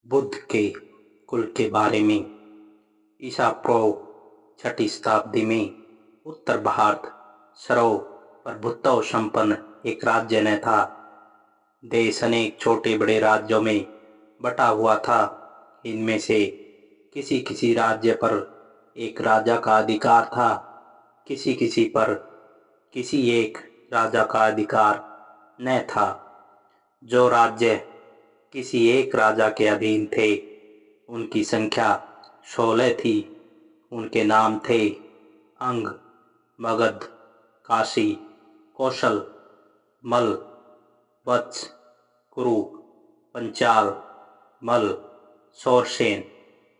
बुद्ध के कुल के बारे में। ईसा पूर्व 6ठी शताब्दी में उत्तर भारत सर्व प्रभुत्व संपन्न एक राज्य न था। देश अनेक छोटे बड़े राज्यों में बटा हुआ था। इनमें से किसी किसी राज्य पर एक राजा का अधिकार था, किसी किसी पर किसी एक राजा का अधिकार न था। जो राज्य किसी एक राजा के अधीन थे उनकी संख्या 16 थी। उनके नाम थे अंग, मगध, काशी, कौशल, मल, वत्स, कुरु, पंचाल, मल, सौरसेन,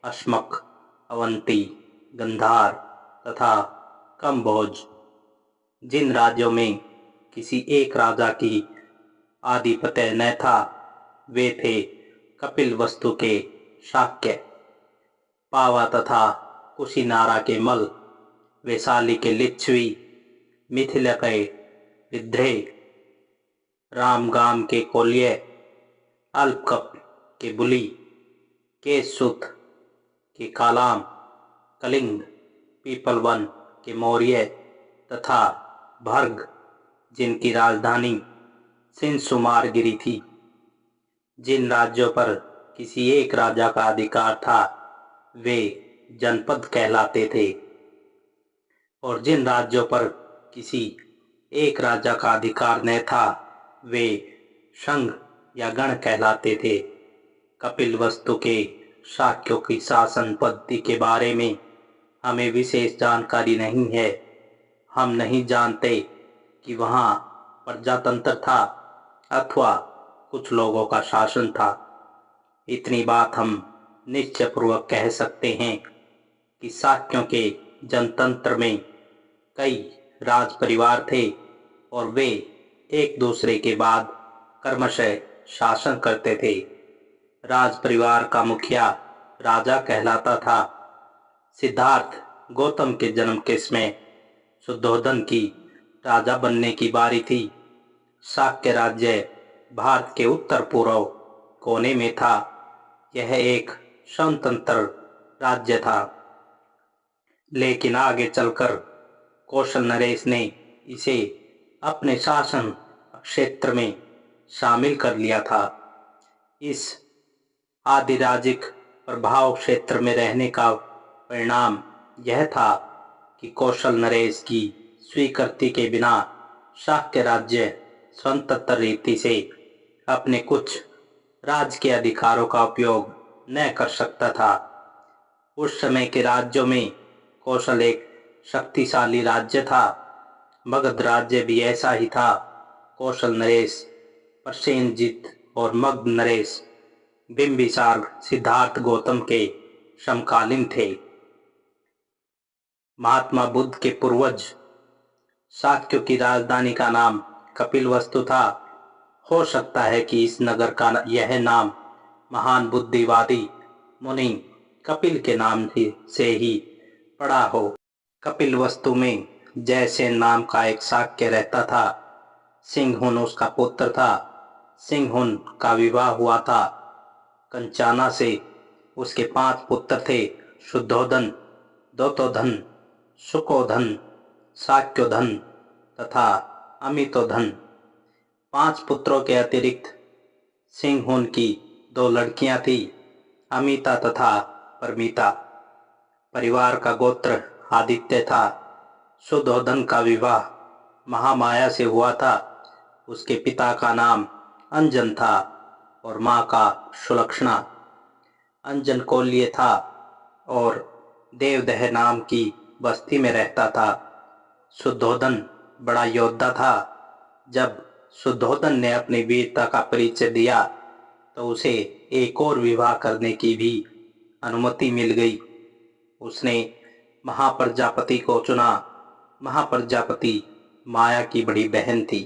अश्मक, अवंती, गंधार तथा कंबोज। जिन राज्यों में किसी एक राजा की आधिपत्य न था वे थे कपिलवस्तु के शाक्य, पावा तथा कुशीनारा के मल, वैशाली के लिच्छवी, मिथिला के विद्रेह, रामगाम के कोल्य, अल्पकप के बुली, केशसुत के कालाम, कलिंग, पीपलवन के मौर्य तथा भर्ग जिनकी राजधानी सिंसुमारगिरी थी। जिन राज्यों पर किसी एक राजा का अधिकार था वे जनपद कहलाते थे और जिन राज्यों पर किसी एक राजा का अधिकार न था वे संघ या गण कहलाते थे। कपिलवस्तु के शाक्यों की शासन पद्धति के बारे में हमें विशेष जानकारी नहीं है। हम नहीं जानते कि वहाँ प्रजातंत्र था अथवा कुछ लोगों का शासन था। इतनी बात हम निश्चयपूर्वक कह सकते हैं कि शाक्यों के जनतंत्र में कई राज परिवार थे और वे एक दूसरे के बाद क्रमशः शासन करते थे। राज परिवार का मुखिया राजा कहलाता था। सिद्धार्थ गौतम के जन्म के समय शुद्धोधन की राजा बनने की बारी थी। शाक्य राज्य भारत के उत्तर पूर्व कोने में था। यह एक स्वतंत्र राज्य था, लेकिन आगे चलकर कौशल नरेश ने इसे अपने शासन क्षेत्र में शामिल कर लिया था। इस आदिराजिक प्रभाव क्षेत्र में रहने का परिणाम यह था कि कौशल नरेश की स्वीकृति के बिना शाक्य राज्य स्वतंत्र रीति से अपने कुछ राज्य के अधिकारों का उपयोग न कर सकता था। उस समय के राज्यों में कौशल एक शक्तिशाली राज्य था। मगध राज्य भी ऐसा ही था। कौशल नरेश, प्रसेनजित और मगध नरेश बिंबिसार सिद्धार्थ गौतम के समकालीन थे। महात्मा बुद्ध के पूर्वज शाक्यों की राजधानी का नाम कपिलवस्तु था। हो सकता है कि इस नगर का यह नाम महान बुद्धिवादी मुनि कपिल के नाम से ही पड़ा हो। कपिलवस्तु में जयसेन नाम का एक शाक्य रहता था। सिंहहुन उसका पुत्र था। सिंहहुन का विवाह हुआ था कंचाना से। उसके 5 पुत्र थे, शुद्धोधन, दोतोधन, सुकोधन, शाक्योधन तथा अमितोधन। 5 पुत्रों के अतिरिक्त सिंहहुन की 2 लड़कियां थी, अमिता तथा परमिता। परिवार का गोत्र आदित्य था। शुद्धोधन का विवाह महामाया से हुआ था। उसके पिता का नाम अंजन था और मां का सुलक्षणा। अंजन कोल्य था और देवदह नाम की बस्ती में रहता था। शुद्धोधन बड़ा योद्धा था। जब शुद्धोधन ने अपनी वीरता का परिचय दिया तो उसे एक और विवाह करने की भी अनुमति मिल गई। उसने महाप्रजापति को चुना। महाप्रजापति माया की बड़ी बहन थी।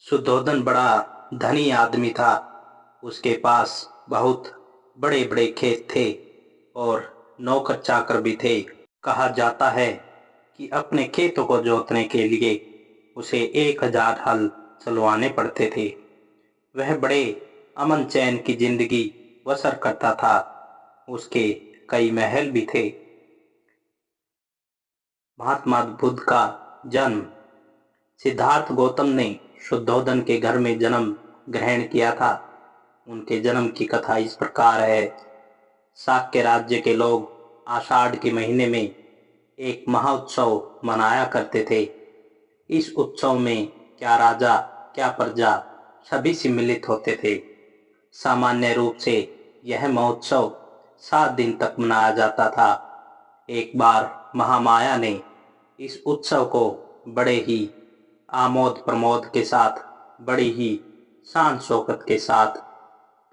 शुद्धोधन बड़ा धनी आदमी था। उसके पास बहुत बड़े बड़े खेत थे और नौकर चाकर भी थे। कहा जाता है कि अपने खेतों को जोतने के लिए उसे 1000 हल चलवाने पड़ते थे। वह बड़े अमन चैन की जिंदगी बसर करता था। उसके कई महल भी थे। महात्मा बुद्ध का जन्म। सिद्धार्थ गौतम ने शुद्धोदन के घर में जन्म ग्रहण किया था। उनके जन्म की कथा इस प्रकार है। शाक्य राज्य के लोग आषाढ़ के महीने में एक महोत्सव मनाया करते थे। इस उत्सव में क्या राजा क्या प्रजा सभी सम्मिलित होते थे। सामान्य रूप से यह महोत्सव 7 दिन तक मनाया जाता था। एक बार महामाया ने इस उत्सव को बड़े ही आमोद प्रमोद के साथ, बड़ी ही शान शौकत के साथ,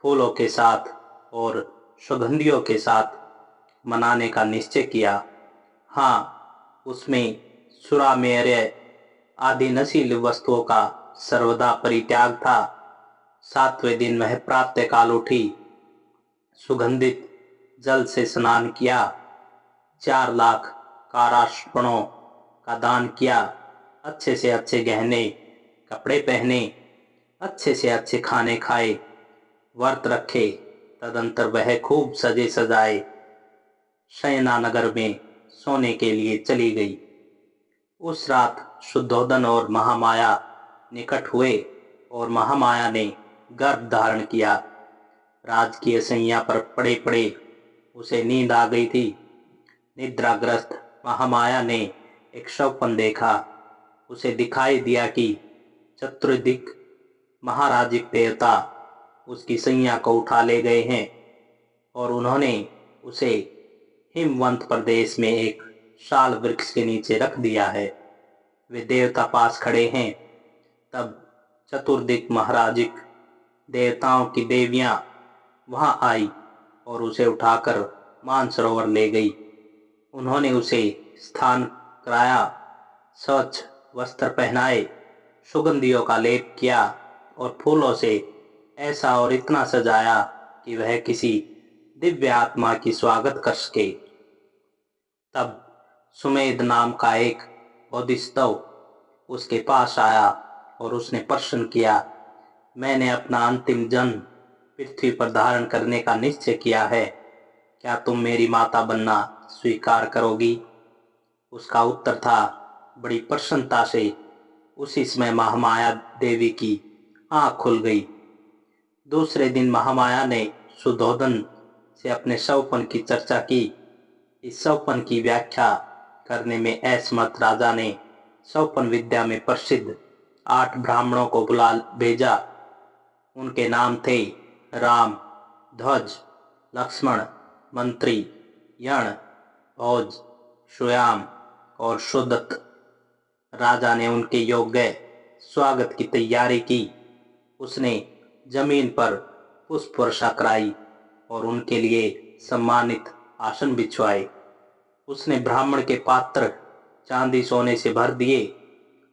फूलों के साथ और सुगंधियों के साथ मनाने का निश्चय किया। हाँ, उसमें सुरामेरय आदि नशीली वस्तुओं का सर्वदा परित्याग था। 7वें दिन वह प्रातःकाल उठी, सुगंधित जल से स्नान किया, 4 लाख काराष्पणों का दान किया, अच्छे से अच्छे गहने कपड़े पहने, अच्छे से अच्छे खाने खाए, व्रत रखे। तदंतर वह खूब सजे सजाए शयनानगर में सोने के लिए चली गई। उस रात शुद्धोदन और महामाया निकट हुए और महामाया ने गर्भ धारण किया। राजकीय सैया पर पड़े पड़े उसे नींद आ गई थी। निद्राग्रस्त महामाया ने एक स्वप्न देखा। उसे दिखाई दिया कि चतुर्दिक महाराजिक देवता उसकी सैया को उठा ले गए हैं और उन्होंने उसे हिमवंत प्रदेश में एक शाल वृक्ष के नीचे रख दिया है। वे देवता पास खड़े हैं। तब चतुर्दिक महाराजिक देवताओं की देवियां वहां आई और उसे उठाकर मानसरोवर ले गई। उन्होंने उसे स्थान कराया, स्वच्छ वस्त्र पहनाए, सुगंधियों का लेप किया और फूलों से ऐसा और इतना सजाया कि वह किसी दिव्य आत्मा की स्वागत कर सके। तब सुमेध नाम का एक बोधिसत्व उसके पास आया और उसने प्रश्न किया, मैंने अपना अंतिम जन्म पृथ्वी पर धारण करने का निश्चय किया है, क्या तुम मेरी माता बनना स्वीकार करोगी? उसका उत्तर था, बड़ी प्रसन्नता से। उसी समय महामाया देवी की आंख खुल गई। दूसरे दिन महामाया ने शुद्धोदन से अपने स्वप्न की चर्चा की। इस स्वप्न की व्याख्या करने में असमर्थ राजा ने स्वप्न विद्या में प्रसिद्ध 8 ब्राह्मणों को बुला भेजा। उनके नाम थे राम, ध्वज, लक्ष्मण, मंत्री, यण, भोज, श्याम और सुदत्त। राजा ने उनके योग्य स्वागत की तैयारी की। उसने जमीन पर पुष्प वर्षा कराई और उनके लिए सम्मानित आसन बिछवाए। उसने ब्राह्मण के पात्र चांदी सोने से भर दिए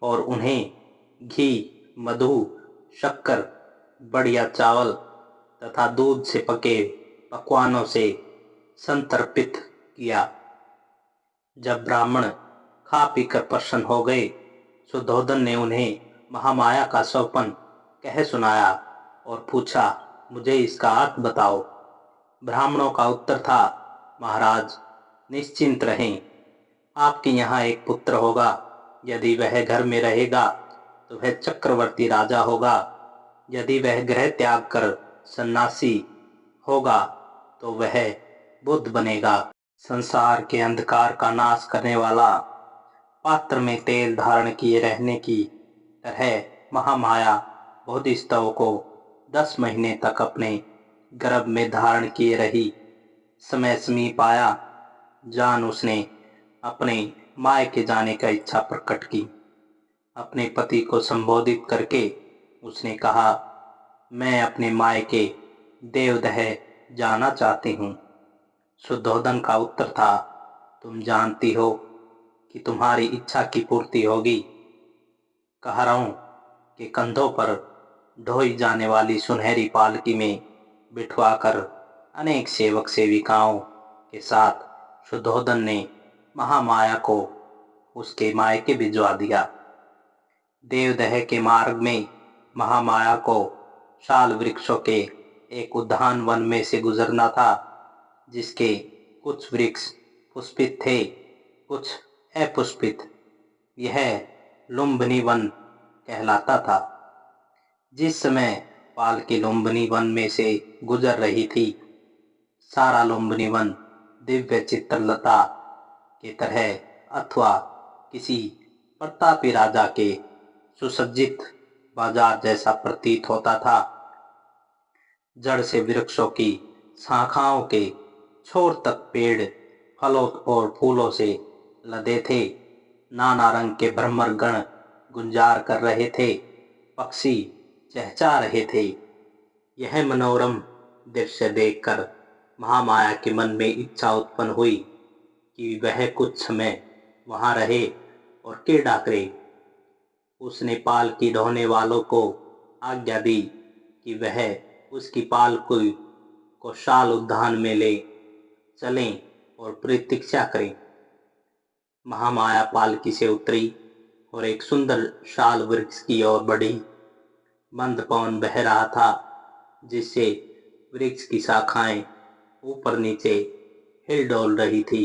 और उन्हें घी, मधु, शक्कर, बढ़िया चावल तथा दूध से पके पकवानों से संतर्पित किया। जब ब्राह्मण खा पीकर प्रसन्न हो गए, शुद्धोदन ने उन्हें महामाया का स्वप्न कह सुनाया और पूछा, मुझे इसका अर्थ बताओ। ब्राह्मणों का उत्तर था, महाराज निश्चिंत रहें, आपके यहाँ एक पुत्र होगा। यदि वह घर में रहेगा तो वह चक्रवर्ती राजा होगा। यदि वह गृह त्याग कर सन्यासी होगा तो वह बुद्ध बनेगा। संसार के अंधकार का नाश करने वाला पात्र में तेल धारण किए रहने की तरह महामाया बोधिसत्व को 10 महीने तक अपने गर्भ में धारण किए रही। समय समीप आया, जान उसने अपने मायके जाने का इच्छा प्रकट की। अपने पति को संबोधित करके उसने कहा, मैं अपने मायके देवदह जाना चाहती हूँ। शुद्धोदन का उत्तर था, तुम जानती हो कि तुम्हारी इच्छा की पूर्ति होगी। कहराओं के कंधों पर ढोई जाने वाली सुनहरी पालकी में बिठवाकर अनेक सेवक सेविकाओं के साथ शुद्धोदन ने महामाया को उसके मायके भिजवा दिया। देवदह के मार्ग में महामाया को शाल वृक्षों के एक उद्यान वन में से गुजरना था, जिसके कुछ वृक्ष पुष्पित थे, कुछ अपुष्पित। यह लुम्बिनी वन कहलाता था। जिस समय पालकी लुम्बिनी वन में से गुजर रही थी, सारा लुम्बिनी वन दिव्य चित्रलता की तरह अथवा किसी प्रतापी राजा के सुसज्जित बाजार जैसा प्रतीत होता था। जड़ से वृक्षों की शाखाओं के छोर तक पेड़ फलों और फूलों से लदे थे। नाना रंग के भ्रमर गण गुंजार कर रहे थे, पक्षी चहचहा रहे थे। यह मनोरम दृश्य देखकर महामाया के मन में इच्छा उत्पन्न हुई कि वह कुछ समय वहां रहे और क्रीड़ा करे। उसने पालकी ढोने वालों को आज्ञा दी कि वह उसकी पालकी को शाल उद्यान में ले चलें और प्रतीक्षा करें। महामाया पालकी से उतरी और एक सुंदर शाल वृक्ष की ओर बढ़ी। मंद पवन बह रहा था, जिससे वृक्ष की शाखाएं ऊपर नीचे हिल डोल रही थी।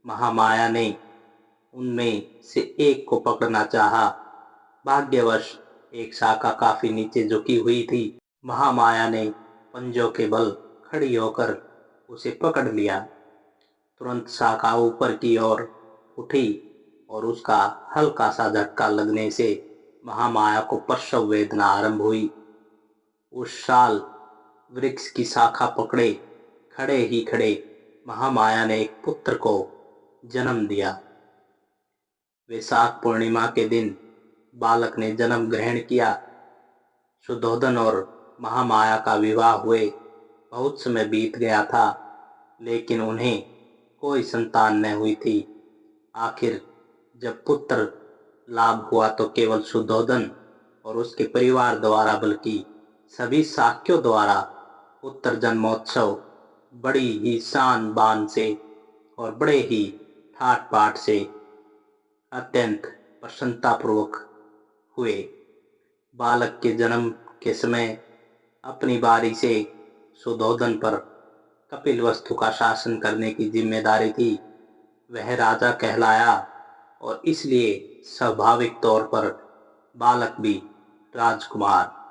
महामाया ने उनमें से एक को पकड़ना चाहा। भाग्यवश एक शाखा काफी नीचे झुकी हुई थी। महामाया ने पंजों के बल खड़ी होकर उसे पकड़ लिया। तुरंत शाखा ऊपर की ओर उठी और उसका हल्का सा झटका लगने से महामाया को प्रसव वेदना आरंभ हुई। उस शाल वृक्ष की शाखा पकड़े खड़े ही खड़े महामाया ने एक पुत्र को जन्म दिया। वैशाख पूर्णिमा के दिन बालक ने जन्म ग्रहण किया। सुधोधन और महामाया का विवाह हुए बहुत समय बीत गया था, लेकिन उन्हें कोई संतान न हुई थी। आखिर जब पुत्र लाभ हुआ तो केवल सुधोधन और उसके परिवार द्वारा बल्कि सभी शाक्यों द्वारा पुत्र जन्मोत्सव बड़ी ही शान बान से और बड़े ही ठाट बाट से अत्यंत प्रसन्नतापूर्वक हुए। बालक के जन्म के समय अपनी बारी से सुधोधन पर कपिलवस्तु का शासन करने की जिम्मेदारी थी। वह राजा कहलाया और इसलिए स्वाभाविक तौर पर बालक भी राजकुमार